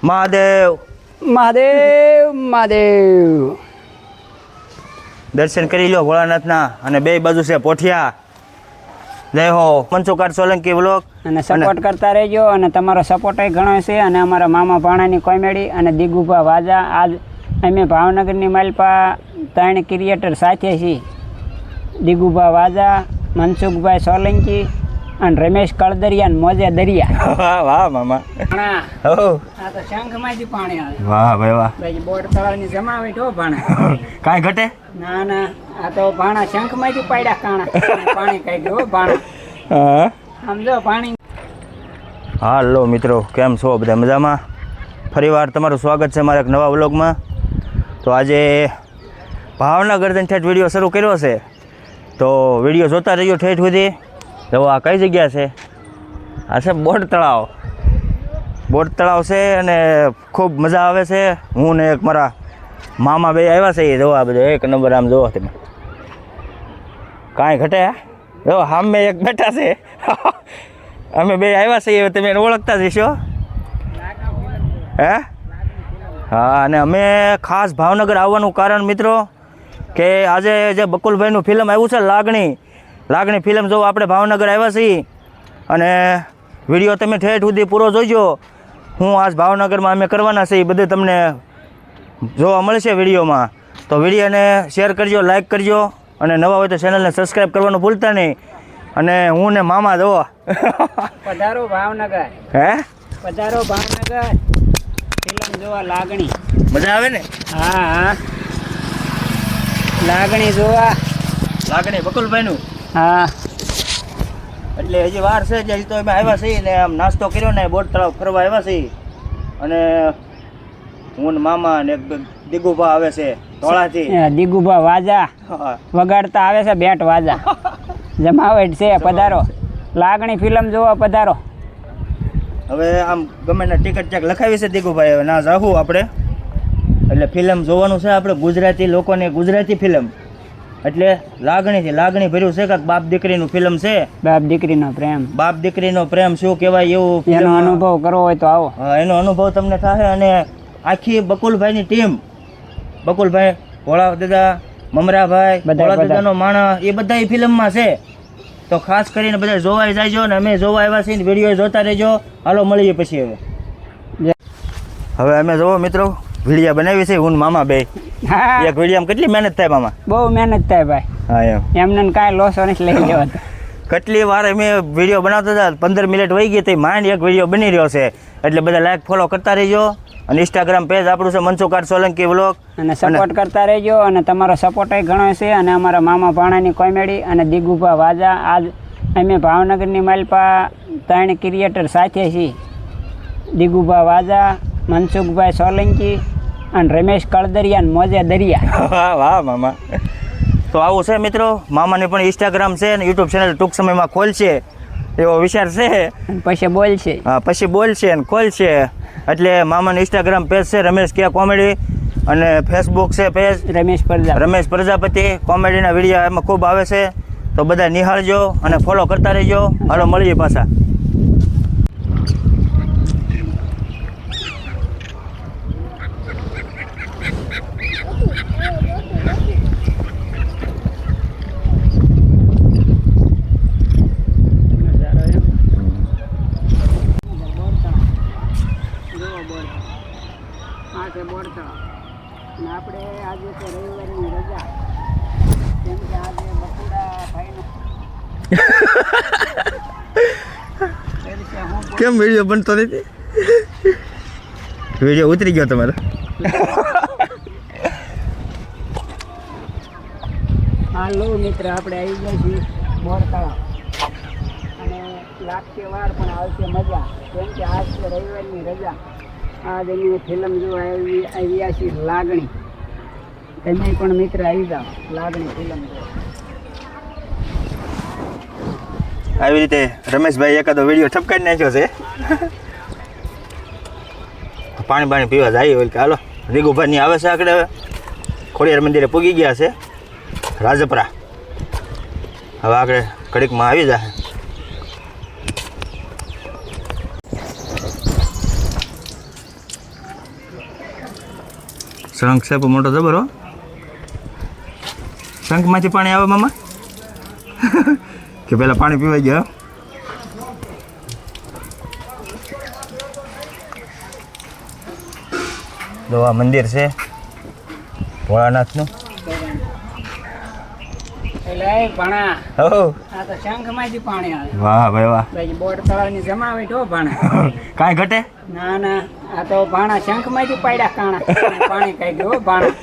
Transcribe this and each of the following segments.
મહાદેવ મહાદેવ મહાદેવ દર્શન કરી લો ભોળાનાથના અને બે બાજુ છે પોઠિયા. જય હો મનસુખ સોલંકી વ્લોગ. અને સપોર્ટ કરતા રહેજો અને તમારો સપોર્ટ ઘણો છે. અને અમારા મામા ભાણાની કોમેડી અને દિગુભા વાજા. આજ અમે ભાવનગરની માલપા 3 ક્રિએટર સાથે છીએ. દિગુભા વાજા, મનસુખભાઈ સોલંકી અને રમેશ કળદરિયા ને મોજે દરિયા. વાહ વાહ મામા. હો આ તો શંખમાંથી પાણી આવે. વાહ ભાઈ વાહ. ભાઈ બોર્ડ તળાવની જમાવટ હો ભાણા. કાંઈ ઘટે? ના ના, આ તો ભાણા શંખમાંથી પાડ્યા કાણા પાણી કાઢ્યું હો ભાણા. હા સમજો પાણી. હાલો મિત્રો, કેમ છો બધા? મજામાં? ફરીવાર તમારું સ્વાગત છે મારા એક નવા વ્લોગમાં. તો આજે ભાવનગરથી ઠેઠ વિડીયો શરૂ કર્યો છે, તો વિડીયો જોતા રહીજો ઠેઠ સુધી. તો આ કઈ જગ્યા છે? આ છે બોટ તળાવ. બોટ તળાવ છે અને ખૂબ મજા આવે છે. હું ને એક મારા મામા બે આવ્યા છે. એ જોવા બધો એક નંબર. આમ જોવો તમે, કાંઈ ઘટે? જો સામે એક બેઠા છે. અમે બે આવ્યા છીએ, તમે એને ઓળખતા જઈશો. હે? હા, અને અમે ખાસ ભાવનગર આવવાનું કારણ મિત્રો કે આજે જે બકુલભાઈનું ફિલ્મ આવ્યું છે લાગણી ફિલ્મ જો આપણે ભાવનગર આવ્યા છીએ. અને વિડીયો તમે ઠેઠ સુધી પૂરો જોઈજો. હું આજ ભાવનગરમાં અમે કરવાના છીએ, બધે તમને જોવા મળશે વિડીયોમાં. તો વિડીયોને શેર કરજો, લાઈક કરજો અને નવા હોય તો ચેનલને સબસ્ક્રાઈબ કરવાનું ભૂલતા નહીં. અને હું ને મામા જોવા પધારો ભાવનગર. હે? પધારો ભાવનગર ફિલ્મ જોવા લાગણી. મજા આવે ને? હા હા, લાગણી જોવા. લાગણી બકુલભાઈનું. હા, એટલે હજી વાર છે. હજી તો અમે આવ્યા છીએ ને આમ નાસ્તો કર્યો ને બોટ તળાવ ફરવા આવ્યા છીએ. અને હું ને મામા ને એક દિગુભા આવે છે ધોળાથી. દિગુભા વાજા વગાડતા આવે છે બેટ વાજા. જમાવટ છે. પધારો લાગણી ફિલ્મ જોવા પધારો. હવે આમ ગમે ને ટિકિટ ચેક લખાવી છે દિગુભાઈ. હવે ના જાવું આપણે, એટલે ફિલ્મ જોવાનું છે આપણે. ગુજરાતી લોકોને ગુજરાતી ફિલ્મ એટલે લાગણી ભર્યું છે. કાંઈક બાપ દીકરીનું ફિલ્મ છે. બાપ દીકરીનો પ્રેમ. બાપ દીકરીનો પ્રેમ શું કહેવાય એવું એનો અનુભવ કરવો હોય તો આવો. હા, એનો અનુભવ તમને થાય. અને આખી બકુલભાઈની ટીમ, બકુલભાઈ, ભોળા દાદા, મમરાભાઈ, ભોળા દાદાનો માણસ, એ બધા ફિલ્મમાં છે. તો ખાસ કરીને બધા જોવાય જાયજો. ને અમે જોવા આવ્યા છીએ, વિડીયો જોતા રહેજો. હાલો મળીએ પછી. હવે અમે જોવો મિત્રો વિડીયો બનાવી છે હું મામા બે. હા, એક વિડીયોમાં કેટલી મહેનત થાય મામા? બહુ મહેનત થાય ભાઈ. હા એમને કાંઈ લોસો નથી લઈ લેવાતો. કેટલી વાર અમે વિડીયો બનાવતા હતા, 15 મિનિટ વહી ગઈ, તે માંડ એક વિડીયો બની રહ્યો છે. એટલે બધા લાઈક ફોલો કરતા રહેજો. અને ઇન્સ્ટાગ્રામ પેજ આપણું છે મનસુખ સોલંકી વ્લોગ. અને સપોર્ટ કરતા રહેજો. અને તમારો સપોર્ટ ઘણો છે. અને અમારા મામા ભાણાની કોમેડી અને દિગુભા વાજા. આજ અમે ભાવનગરની માલપા 3 ક્રિએટર સાથે છીએ. દિગુભા વાજા, મનસુખભાઈ સોલંકી અને રમેશ કળદરિયા ને મોજે દરિયા. વાહ વાહ મામા. તો આવું છે મિત્રો. મામાને પણ ઇન્સ્ટાગ્રામ છે અને યુટ્યુબ ચેનલ ટૂંક સમયમાં ખોલશે એવો વિચાર છે. પછી બોલશે. હા, પછી બોલશે અને ખોલશે. એટલે મામાનું ઇન્સ્ટાગ્રામ પેજ છે રમેશ કે કોમેડી. અને ફેસબુક છે પેજ રમેશ પ્રજાપતિ. કોમેડીના વિડીયો એમાં ખૂબ આવે છે. તો બધા નિહાળજો અને ફોલો કરતા રહેજો. હાલો મળીએ પાછા. આપણે આજે તો રવિવારની રજા, કેમ કે આજે બકુડા ભાઈનો કેમ વિડીયો બનતો નથી? વિડીયો ઉતરી ગયો તમારો. હાલો મિત્ર, આપણે આવી ગયા છીએ બોર તળાવ. અને લાગશે વાર પણ આવશે મજા, કેમ કે આજ છે રવિવારની રજા. આજ અમે ફિલ્મ જોવા આવ્યા છીએ લાગણી. તમે પણ મિત્ર આવી જાઓ લાગણી ફિલ્મ જોવા. આવી રીતે રમેશભાઈ એકાદો વિડીયો ઠપકાઈ નાખ્યો છે. પાણી પીવા જાય હોય કે હાલો. રીગુભાઈની આવે છે આગળ. હવે ખોડિયાર મંદિરે પૂગી ગયા છે રાજપરા. હવે આગળ કડીકમાં આવી જાય. શંખ છે પણ મોટો જબર હો. શંખમાંથી પાણી આવે મામા કે પેલા પાણી પીવાઈ ગયા? તો આ મંદિર છે ભોળાનાથનું. એટલે ભણા હો આ તો શંખમાંથી પાણી આવે. વાહ ભાઈ વાહ. પછી બોટ તળાવની જમાવટ હો ભાણા. કાંઈ ઘટે? ના ના આ તો ભાણા શંખમાંથી પાડ્યા કાણા પાણી કાઢ્યું હો ભાણા.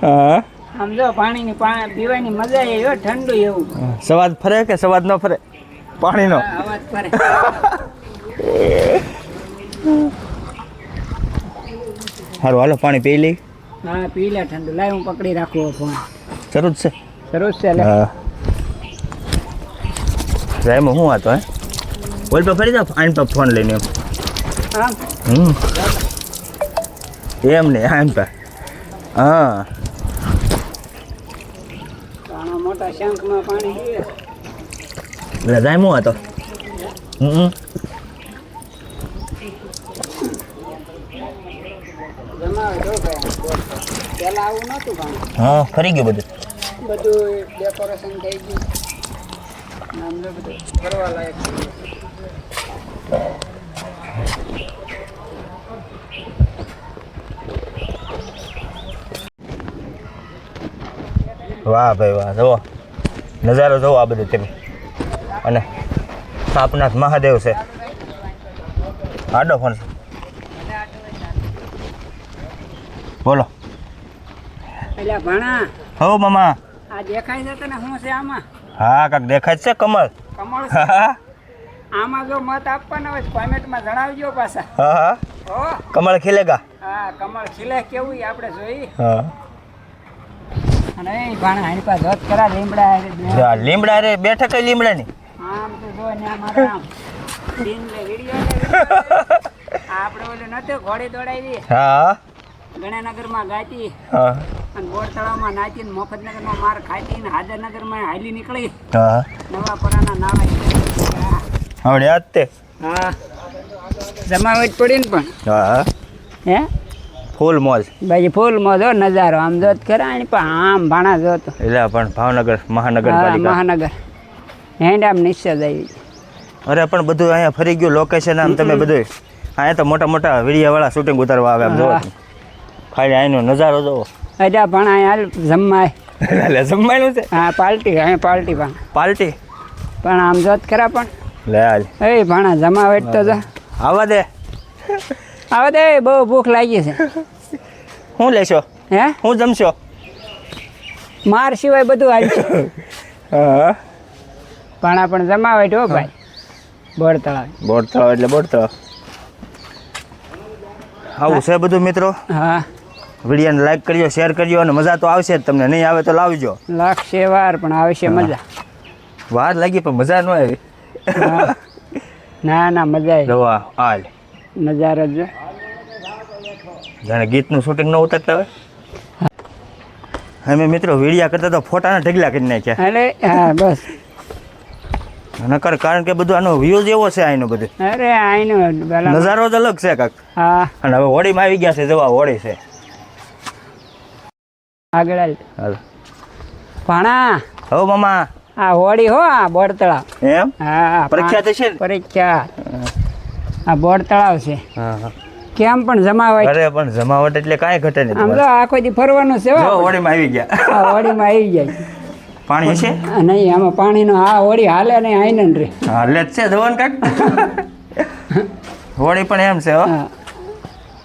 હા. આમ જો પાણીની પીવાની મજા આવી હો, ઠંડુ એવું. સવાદ ફરે કે સવાદ ન ફરે પાણીનો? હા, અવાજ કરે. સારું હાલો પાણી પી લઈ. હા પી લે ઠંડુ. લાવ હું પકડી રાખું ફોન. જરૂર છે. સરસ છે લે. હા એમાં શું હતો હે? ઓલ પર ફરી જાવ આઈન પર ફોન લઈને એમ. આમ એમ નહીં આઈન પર. હા ઘણા મોટા શંખમાં પાણી છે. એટલે જાય હું હતો. જમાવે જો ભાઈ પેલા આવું નહોતું પાણી. હા ફરી ગયું બધું. બધું ડેકોરેશન થઈ ગયું. આમ જો બધું ફરવા લાયક થઈ ગયું. વાહ ભાઈ વાહ. જુઓ નજારો જુઓ આ બધું તમે. અને સાપનાથ મહાદેવ છે. આડો ફોન બોલો. એટલે ભણા હો મામા. આ દેખાય છે તને શું છે આમાં? હા કાંક દેખાય જ છે કમળ. કમળ છે. હા આમાં જો મત આપવાના હોય કોમેન્ટમાં જણાવજો પાછા. હા હો કમળ ખીલેગા. હા કમળ ખીલે કેવું ઈ આપણે જોઈ. હા અને એ ભાણા એની પાસે જોત કરા લીમડા જા, લીમડા રે બેઠક કઈ લીમડા ની. આમ તો જો ને મારા આમ સીન લે વિડિયો આપણે ઓલે નતો ઘોડી દોડાવી હા ગણેનગરમાં ગાતી હા અને બોર તળાવમાં નાચી ને મફતનગરમાં માર ખાતી ને હાજરનગરમાં હાલી નીકળી હા નવાપરાના નાવા. આવડે આજ તે. હા જમાવટ પડી ને પણ હા હે ફૂલ મોજ. બાજી ફૂલમાં જો નજારો આમ જોત કરા એની પણ આમ ભાણા જોતો. એટલે પણ ભાવનગર હા મહાનગરપાલિકા. મહાનગર હેન્ડ આમ નિશ્ચય આવી. અરે પણ બધું અહીંયા ફરી ગયું લોકેશન આમ તમે બધું અહીંયા તો મોટા મોટા વિડીયાવાળા શૂટિંગ ઉતારવા આવે આમ જોવો હા. તમે. ખાલી અહીંનો નજારો જોવો. અજા ભણા હાલ જમાય. એટલે જમવાનું છે હા પાર્ટી અહીંયા પાર્ટી પણ પાર્ટી. પણ આમ જોત ખરા પણ લે હાલ એ ભાણા જમાવટ તો જા આવા દે. આવે દે બહુ ભૂખ લાગી છે. શું લેશો? હે શું જમશો? માર સિવાય બધું હાલશે. હા ભાણા પણ જમાવટ હો ભાઈ. બોર તળાવ. બોટ તળાવ એટલે બોટ તળાવ. આવું છે બધું મિત્રો. હા વિડીયોને લાઈક કરજો શેર કરજો અને મજા તો આવશે જ તમને. નહીં આવે તો લાવજો. લાગશે વાર પણ આવશે મજા. વાર લાગી પણ મજા ન આવી. હા. ના ના મજા આવી. દવા હાલ નજારો જો જાણે ગીતનું શૂટિંગ ન ઉતારતા હોય. અમે મિત્રો વિડીયા કરતા તો ફોટાના ઢગલા કરી નાખ્યા. અરે હા બસ. નકર કારણ કે બધું આનો વ્યૂઝ એવો છે આનો બધું. અરે આઈનું પેલા નજારો જ અલગ છે કાક. હા અને હવે હોળીમાં આવી ગયા છે જવા હોળી છે. આગળ હાલ. હાલ ભાણા હો મામા. આ હોળી હો આ બોર તળાવ. એમ હા પરીક્ષા થશે ને? પરીક્ષા આ બોર તળાવ છે. હા હા કેમ પણ જમાવટ. અરે પણ જમાવટ એટલે કાંઈ ઘટે નહીં. આમ તો આખો દી ફરવાનું છે હો. જો હોળીમાં આવી ગયા. આ હોળીમાં આવી જાય. પાણી છે? નહીં આમાં પાણીનો આ હોળી હાલે નહીં આઈને રે. હા લે જ છે જવાન કાક. હોળી પણ એમ છે હો. હા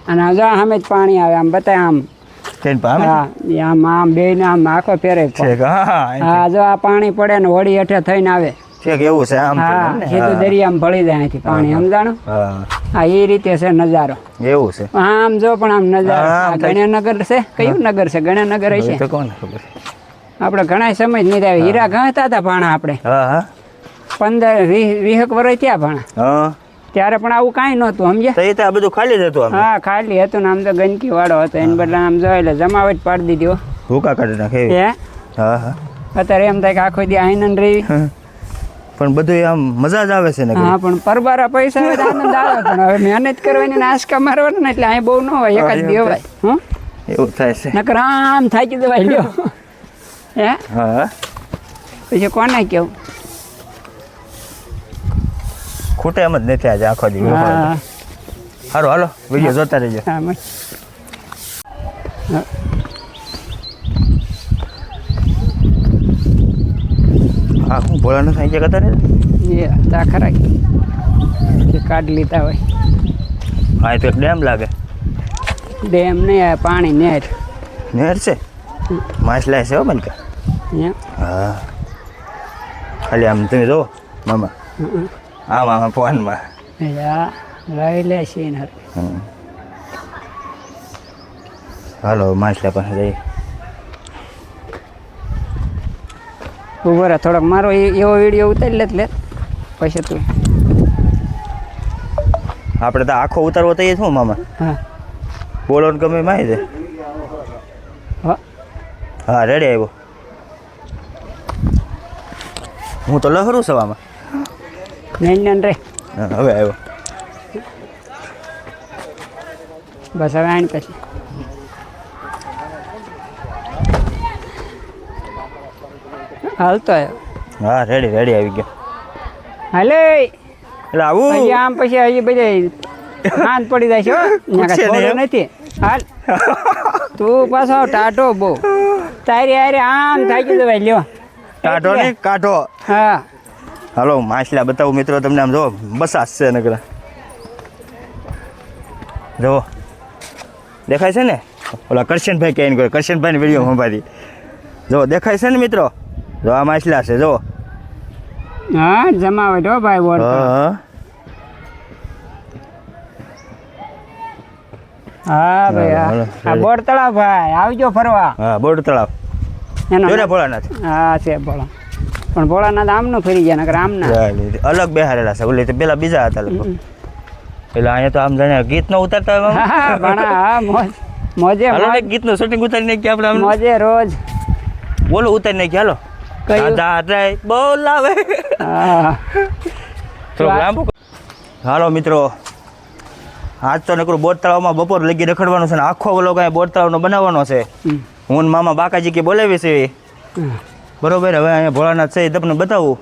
અને આ જો સામે જ પાણી આવે આમ બતાય આમ. ટ્રેન પામે હા ઈ આમ આમ બે ને આમ આખો ફેરે છે કે હા હા જો આ પાણી પડે ને હોળી હેઠે થઈને આવે. છે કે એવું છે આમ છે હા ને? સીધું દરિયામાં ભળી જાય અહીંથી પાણી સમજાણું. હા હા એ રીતે છે નજારો. એવું છે. આમ જો પણ આમ નજારો. હા, આમ આ ગણ્યાનગર છે. કયું નગર છે? ગણ્યાનગર હશે. તો કોને ખબર. આપણે ઘણા સમય જ નહીં આવે. હીરા ગણતા હતા ભાણા આપણે હા હા 15-20 વર્ષ થયા ભાણા. હા ત્યારે પણ આવું કાંઈ નહોતું સમજ્યા. તો એ તો આ બધું ખાલી જ હતું આમ. હા ખાલી હતું ને આમ તો ગંદકી વાળો હતો એને બદલે આમ જો એટલે જમાવટ પાડી દીધી હો. ભૂકા કાઢી નાખે એવી. હે હા હા અત્યારે એમ થાય કે આખો દી આનંદ રહી. પણ બધું આમ મજા જ આવે છે ને. હા પણ પરબારા પૈસા હોય તો આનંદ આવે પણ હવે મહેનત કરવાની ને આંચકા મારવાના ને એટલે અહીં બહુ ન હોય એકાદ બે હોય. એવું થાય છે. નકર આમ થાકી દેવાય લ્યો. હે હા પછી કોને કેવું? ખૂટે એમ જ નથી આજે આખો દિવસ. હા સારું હાલો વિડીયો જોતા રહેજો. હા હા હું ભોળાનું સાંજે કરતા ને એ હતા ખરા કે કાઢ લીધા હોય. હા તો એક ડેમ લાગે. ડેમ નહીં આ પાણી નેર. નેર છે માછલા છે હો બનકે. હા ખાલી આમ તમે જો મામા આમાં ફોનમાં લઈ લે છે ને. હાલો માછલા પાસે જઈએ. ઉભો રહે થોડોક મારો એવો વિડીયો ઉતારી લે પછી તું. આપણે તો આખો ઉતારવો તો એ શું મામા હા બોલો ને ગમે માહિતી. હા રેડી આવ્યો. હું તો લહરું સવામાં. નહીં રે હા હવે આવ્યો. બસ હવે આણ પછી હાલતો આવ્યો. હા રેડી રેડી આવી ગયો. હાલે એટલે આવું હજી આમ પછી હજી બધા હાથ પડી જાય છે હો. પૂછશે નહીં થોડું એમ? નથી હાલ તું પાછો ટાટો બહુ તારી હારે આમ થાકી દેવાય લ્યો. કાઢો ને કાઢો. હા હાલો માછલા બતાવું મિત્રો તમને. આમ જો બસાસ છે નકરા. જો દેખાય છે ને ઓલા કરશનભાઈ કહીને કહે કરશનભાઈ ની વિડીયો સંભાળી. જો દેખાય છે ને મિત્રો. જો આ માછલા છે જો. હા જમાવટ હો ભાઈ વોટ. હા હા ભાઈ હાલો, આ બોર તળાવ ભાઈ આવજો ફરવા. હા બોર્ડ તળાવ એનો જો ને ભોળાનાથ. હા છે ભોળા પણ ભોળાનાથ આમનું ફરી ગયા નકર આમના. અલગ બેહારેલા છે. ઓલી તો પેલા બીજા હતા લગભગ. એટલે અહીંયા તો આમ જાણે ગીત નો ઉતારતા હોય મામા. હા ભણા હા મોજે હાલો ને ગીત નું શૂટિંગ ઉતારી નાખીએ આપણે. આમ મોજે રોજ બોલો ઉતારી નાખીએ હાલો. કયું? દાદા રે બોલાવે. હા થોડુંક લાંબુ. હાલો મિત્રો આજ તો નકરું બોટ તળાવમાં બપોર લગી રખડવાનું છે ને આખો વ્લોગ અહીંયા બોટ તળાવનો બનાવવાનો છે. હું ને મામા બાકાજી કે બોલાવી છે બરોબર. હવે અહીંયા ભોળાનાથ છે એ તમને બતાવું.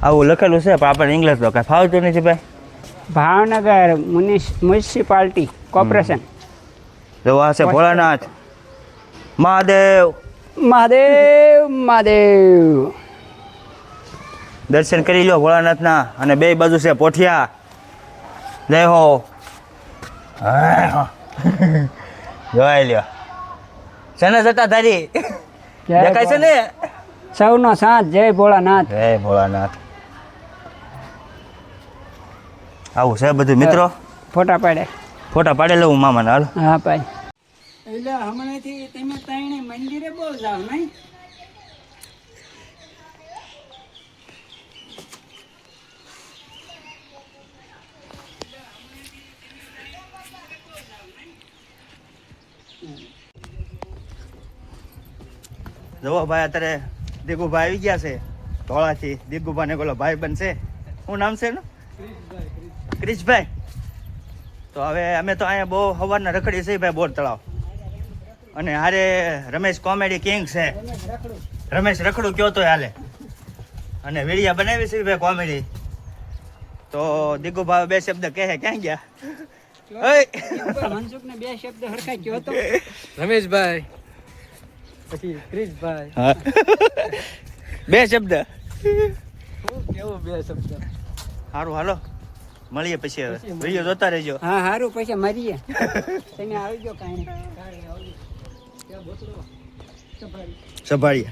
આવું લખેલું છે પણ આપણને ઇંગ્લિશ તો કાંઈ ફાવતું નથી ભાઈ. Bhavnagar municipality corporation. જો આ છે ભોળાનાથ મહાદેવ. મહાદેવ મહાદેવ દર્શન કરી લો ભોળાનાથના. અને બે બાજુ છે પોઠિયા. જય હો. જોઈ લ્યો છે ને સત્તાધારી દેખાય છે ને. સૌનો સાથ જય ભોળાનાથ. જય ભોળાનાથ. આવું છે બધું મિત્રો. ફોટા પાડે ફોટા પાડે લઉં મામાના. હાલ હા ભાઈ. એટલે હમણાંથી તમે ત્રણે મંદિરે બહુ જાવ નહીં. જુઓ ભાઈ અત્યારે દિગુભાઈ આવી ગયા છે ધોળાથી. દિગુભા ને ઓલો ભાઈ બનશે. શું નામ છે એનું? ક્રિશભાઈ. તો હવે અમે તો અહીંયા બહુ સવારના રખડી છે ભાઈ બોર તળાવ. અને હારે રમેશ કોમેડી કિંગ છે. રમેશ રખડું કયો તો હાલે. અને વિડીયા બનાવી છે ભાઈ કોમેડી. તો દિગુભા બે શબ્દ કહે ક્યાં ગયા? મનસુખને બે શબ્દ હરખા કયો તો. રમેશભાઈ પછી ક્રિશભાઈ. હા બે શબ્દ. કેવું બે શબ્દ. સારું હાલો મળીએ પછી. હવે વિડીયો જોતા રહેજો. હા સારું પછી મરીએ. તમે આવજો કાંઈ સંભાળીએ.